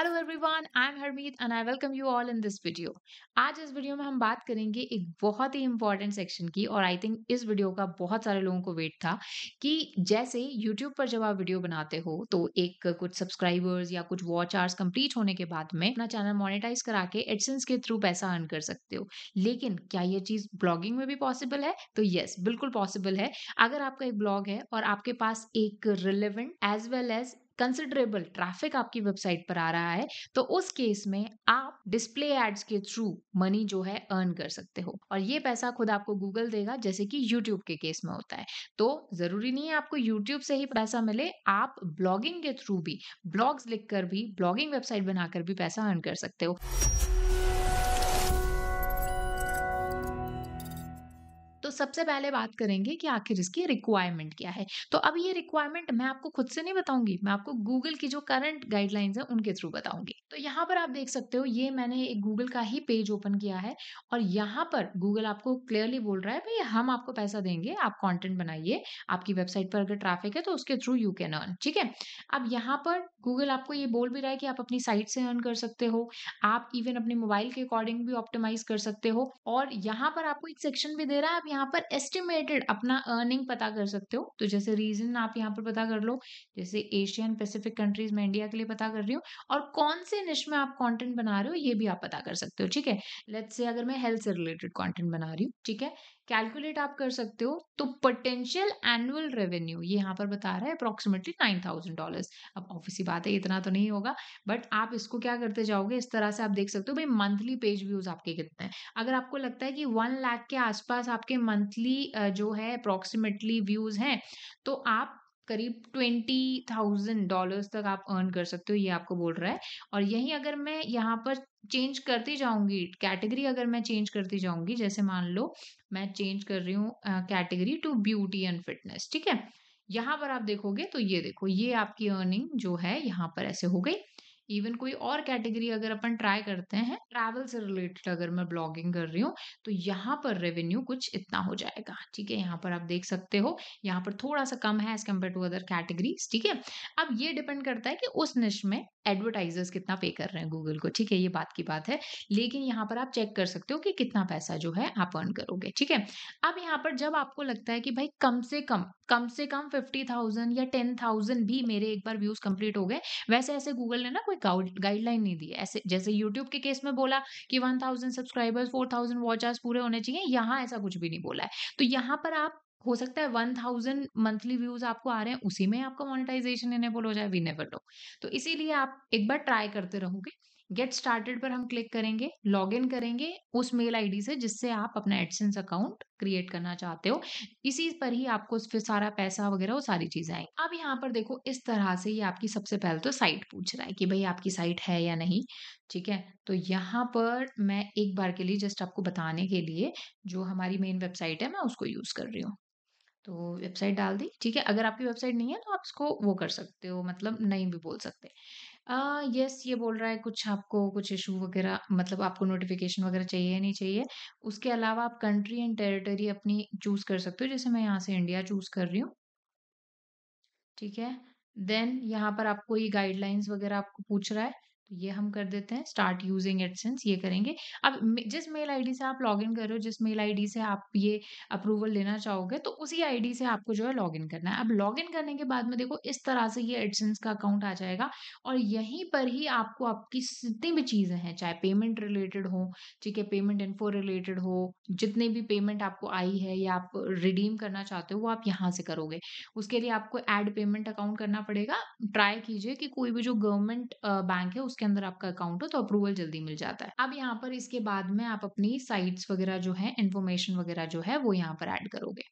Hello everyone, I am Harmeet and I welcome you all in this video. आज इस video में हम बात करेंगे एक बहुत ही इंपॉर्टेंट सेक्शन की, और आई थिंक इस वीडियो का बहुत सारे लोगों को वेट था कि जैसे यूट्यूब पर जब आप वीडियो बनाते हो तो एक कुछ सब्सक्राइबर्स या कुछ वॉच आवर्स कंप्लीट होने के बाद में अपना चैनल मोनेटाइज करा के एडसेंस के थ्रू पैसा अर्न कर सकते हो। लेकिन क्या ये चीज ब्लॉगिंग में भी पॉसिबल है? तो यस, बिल्कुल पॉसिबल है। अगर आपका एक ब्लॉग है और आपके पास एक relevant as well as considerable traffic आपकी वेबसाइट पर आ रहा है, तो उस केस में आप डिस्प्ले एड्स के थ्रू मनी जो है अर्न कर सकते हो, और ये पैसा खुद आपको गूगल देगा, जैसे कि यूट्यूब के केस में होता है। तो जरूरी नहीं है आपको यूट्यूब से ही पैसा मिले, आप ब्लॉगिंग के थ्रू भी, ब्लॉग्स लिखकर भी, ब्लॉगिंग वेबसाइट बनाकर भी पैसा अर्न कर सकते हो। तो सबसे पहले बात करेंगे कि आखिर इसकी रिक्वायरमेंट क्या है। तो अब ये रिक्वायरमेंट मैं आपको खुद से नहीं बताऊंगी, मैं आपको गूगल की जो करंट गाइडलाइंस है उनके थ्रू बताऊंगी। तो यहाँ पर आप देख सकते हो, ये मैंने एक गूगल का ही पेज ओपन किया है, और यहाँ पर गूगल आपको क्लियरली बोल रहा है, भाई हम आपको पैसा देंगे, आप कंटेंट बनाइए, आपकी वेबसाइट पर अगर ट्रैफिक है तो उसके थ्रू यू कैन अर्न। ठीक है। अब यहाँ पर गूगल आपको ये बोल भी रहा है कि आप अपनी साइट से अर्न कर सकते हो, आप इवन अपने मोबाइल के अकॉर्डिंग भी ऑप्टिमाइज कर सकते हो, और यहाँ पर आपको एक सेक्शन भी दे रहा है, आप यहाँ पर एस्टिमेटेड अपना अर्निंग पता कर सकते हो। तो जैसे रीजन आप यहाँ पर पता कर लो, जैसे एशियन पैसिफिक कंट्रीज में इंडिया के लिए पता कर रही हूँ, और कौन से निश में आप कंटेंट बना रहे हो ये भी आप पता कर सकते हो। ठीक है। लेट्स से अगर मैं हेल्थ से रिलेटेड कंटेंट बना रही हूँ, ठीक है, कैलकुलेट आप कर सकते हो। तो पोटेंशियल एनुअल रेवेन्यू ये यहाँ पर बता रहा है अप्रोक्सीमेटली $9,000। अब ऑब्वियसली बात है, इतना तो नहीं होगा, बट आप इसको क्या करते जाओगे, इस तरह से आप देख सकते हो भाई मंथली पेज व्यूज आपके कितने हैं। अगर आपको लगता है कि 1 लाख के आसपास आपके मंथली जो है अप्रोक्सीमेटली व्यूज हैं, तो आप करीब $20,000 तक आप अर्न कर सकते हो, ये आपको बोल रहा है। और यही अगर मैं यहाँ पर चेंज करती जाऊंगी कैटेगरी, अगर मैं चेंज करती जाऊंगी, जैसे मान लो मैं चेंज कर रही हूँ category to beauty and fitness, ठीक है, यहाँ पर आप देखोगे तो ये देखो, ये आपकी अर्निंग जो है यहाँ पर ऐसे हो गई। इवन कोई और कैटेगरी अगर अपन ट्राई करते हैं, ट्रैवल से रिलेटेड अगर मैं ब्लॉगिंग कर रही हूँ, तो यहाँ पर रेवेन्यू कुछ इतना हो जाएगा। ठीक है, यहाँ पर आप देख सकते हो, यहाँ पर थोड़ा सा कम है as compared to other categories. ठीक है। अब ये डिपेंड करता है कि उस निश में एडवर्टाइजर्स कितना पे कर रहे हैं गूगल को। ठीक है, ये बात की बात है। लेकिन यहाँ पर आप चेक कर सकते हो कि कितना पैसा जो है आप अर्न करोगे। ठीक है। अब यहाँ पर जब आपको लगता है कि भाई कम से कम 50,000 या 10,000 भी मेरे एक बार व्यूज कंप्लीट हो गए, वैसे ऐसे गूगल ने ना कोई गाइडलाइन नहीं दी है। ऐसे जैसे यूट्यूब के केस में बोला कि 1000 सब्सक्राइबर्स 4000 वॉच आवर्स पूरे होने चाहिए, यहाँ ऐसा कुछ भी नहीं बोला है। तो यहाँ पर आप, हो सकता है 1000 मंथली व्यूज आपको आ रहे हैं, उसी में आपका मोनेटाइजेशन इनेबल हो जाए, वी नेवर नो। तो इसीलिए आप एक बार ट्राई करते रहोगे। गेट स्टार्टेड पर हम क्लिक करेंगे, लॉग इन करेंगे उस मेल आईडी से जिससे आप अपना एडसेंस अकाउंट क्रिएट करना चाहते हो। इसी पर ही आपको फिर सारा पैसा वगैरह वो सारी चीजें आएंगी। अब यहाँ पर देखो, इस तरह से ये आपकी सबसे पहले तो साइट पूछ रहा है कि भाई आपकी साइट है या नहीं। ठीक है। तो यहाँ पर मैं एक बार के लिए जस्ट आपको बताने के लिए जो हमारी मेन वेबसाइट है मैं उसको यूज कर रही हूँ। तो वेबसाइट डाल दी। ठीक है। अगर आपकी वेबसाइट नहीं है तो आप इसको वो कर सकते हो, मतलब नहीं भी बोल सकते। यस, ये बोल रहा है कुछ आपको कुछ इशू वगैरह, मतलब आपको नोटिफिकेशन वगैरह चाहिए या नहीं चाहिए। उसके अलावा आप कंट्री एंड टेरिटरी अपनी चूज कर सकते हो, जैसे मैं यहाँ से इंडिया चूज कर रही हूँ। ठीक है। देन यहाँ पर आपको ये गाइडलाइंस वगैरह आपको पूछ रहा है, तो ये हम कर देते हैं, स्टार्ट यूजिंग एडसेंस ये करेंगे। अब जिस मेल आईडी से आप लॉगिन कर रहे हो, जिस मेल आईडी से आप ये अप्रूवल लेना चाहोगे, तो उसी आईडी से आपको जो है लॉगिन करना है। अब लॉगिन करने के बाद में देखो, इस तरह से ये एडसेंस का अकाउंट आ जाएगा, और यहीं पर ही आपको आपकी जितनी भी चीजें हैं, चाहे पेमेंट रिलेटेड हो, ठीक है, पेमेंट इन्फो रिलेटेड हो, जितने भी पेमेंट आपको आई है या आप रिडीम करना चाहते हो, वो आप यहाँ से करोगे। उसके लिए आपको ऐड पेमेंट अकाउंट करना पड़ेगा। ट्राई कीजिए कि कोई भी जो गवर्नमेंट बैंक है उसके अंदर आपका अकाउंट हो, तो अप्रूवल जल्दी मिल जाता है। अब यहाँ पर इसके बाद में आप अपनी साइट्स वगैरह जो है, इंफॉर्मेशन वगैरह जो है वो यहाँ पर ऐड करोगे।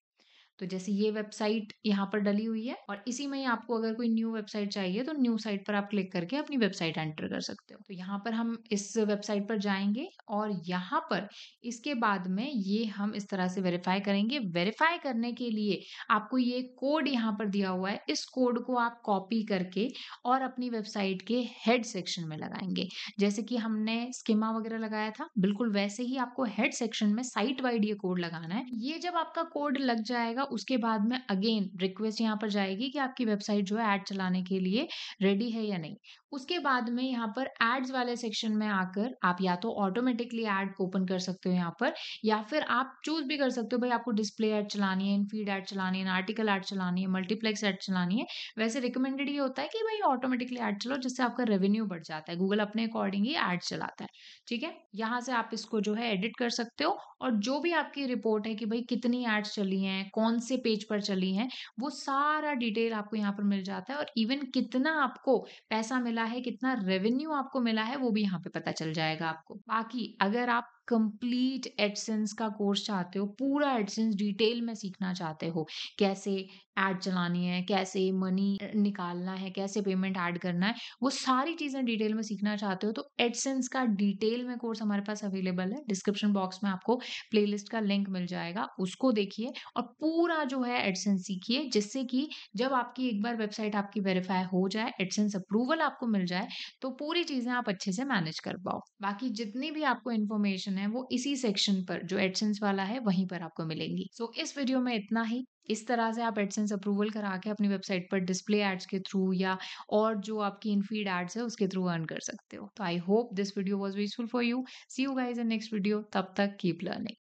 तो जैसे ये वेबसाइट यहाँ पर डली हुई है, और इसी में ही आपको अगर कोई न्यू वेबसाइट चाहिए तो न्यू साइट पर आप क्लिक करके अपनी वेबसाइट एंटर कर सकते हो। तो यहाँ पर हम इस वेबसाइट पर जाएंगे, और यहाँ पर इसके बाद में ये हम इस तरह से वेरीफाई करेंगे। वेरीफाई करने के लिए आपको ये कोड यहाँ पर दिया हुआ है, इस कोड को आप कॉपी करके और अपनी वेबसाइट के हेड सेक्शन में लगाएंगे। जैसे कि हमने स्कीमा वगैरह लगाया था, बिल्कुल वैसे ही आपको हेड सेक्शन में साइट वाइड ये कोड लगाना है। ये जब आपका कोड लग जाएगा, उसके बाद में अगेन रिक्वेस्ट यहाँ पर जाएगी कि आपकी वेबसाइट जो है ऐड चलाने के लिए रेडी है या नहीं। उसके बाद में यहाँ पर एड्स वाले सेक्शन में आकर आप या तो ऑटोमेटिकली ऐड ओपन कर सकते हो यहाँ पर, या फिर आप चूज़ भी कर सकते हो भाई आपको डिस्प्ले ऐड चलानी है, इन फीड ऐड चलानी है, आर्टिकल ऐड चलानी है, मल्टीप्लेक्स ऐड चलानी है। वैसे रिकमेंडेड ये होता है कि भाई ऑटोमेटिकली ऐड चलाओ, जिससे आपका रेवेन्यू बढ़ जाता है। गूगल अपने अकॉर्डिंग ही ऐड चलाता है, ठीक है? यहाँ से आप इसको जो है एडिट कर सकते हो, और जो भी आपकी रिपोर्ट है कि भाई कितनी एड्स चली हैं, कौन से पेज पर चली हैं, वो सारा डिटेल आपको यहाँ पर मिल जाता है, और इवन कितना आपको पैसा मिला है, कितना रेवेन्यू आपको मिला है, वो भी यहाँ पे पता चल जाएगा आपको। बाकी अगर आप कंप्लीट एडसेंस का कोर्स चाहते हो, पूरा एडसेंस डिटेल में सीखना चाहते हो, कैसे ऐड चलानी है, कैसे मनी निकालना है, कैसे पेमेंट ऐड करना है, वो सारी चीज़ें डिटेल में सीखना चाहते हो, तो एडसेंस का डिटेल में कोर्स हमारे पास अवेलेबल है। डिस्क्रिप्शन बॉक्स में आपको प्लेलिस्ट का लिंक मिल जाएगा, उसको देखिए और पूरा जो है एडसेंस सीखिए, जिससे कि जब आपकी एक बार वेबसाइट आपकी वेरीफाई हो जाए, एडसेंस अप्रूवल आपको मिल जाए, तो पूरी चीज़ें आप अच्छे से मैनेज कर पाओ। बाकी जितनी भी आपको इन्फॉर्मेशन है, वो इसी सेक्शन पर जो एडसेंस वाला है, वहीं पर आपको मिलेंगी। सो इस वीडियो में इतना ही। इस तरह से आप एडसेंस अप्रूवल करा के अपनी वेबसाइट पर डिस्प्ले एड्स के थ्रू या और जो आपकी इन-फीड एड्स है, उसके थ्रू अर्न कर सकते हो। तो I hope this video was useful for you. See you guys in next video. तब तक कीप लर्निंग।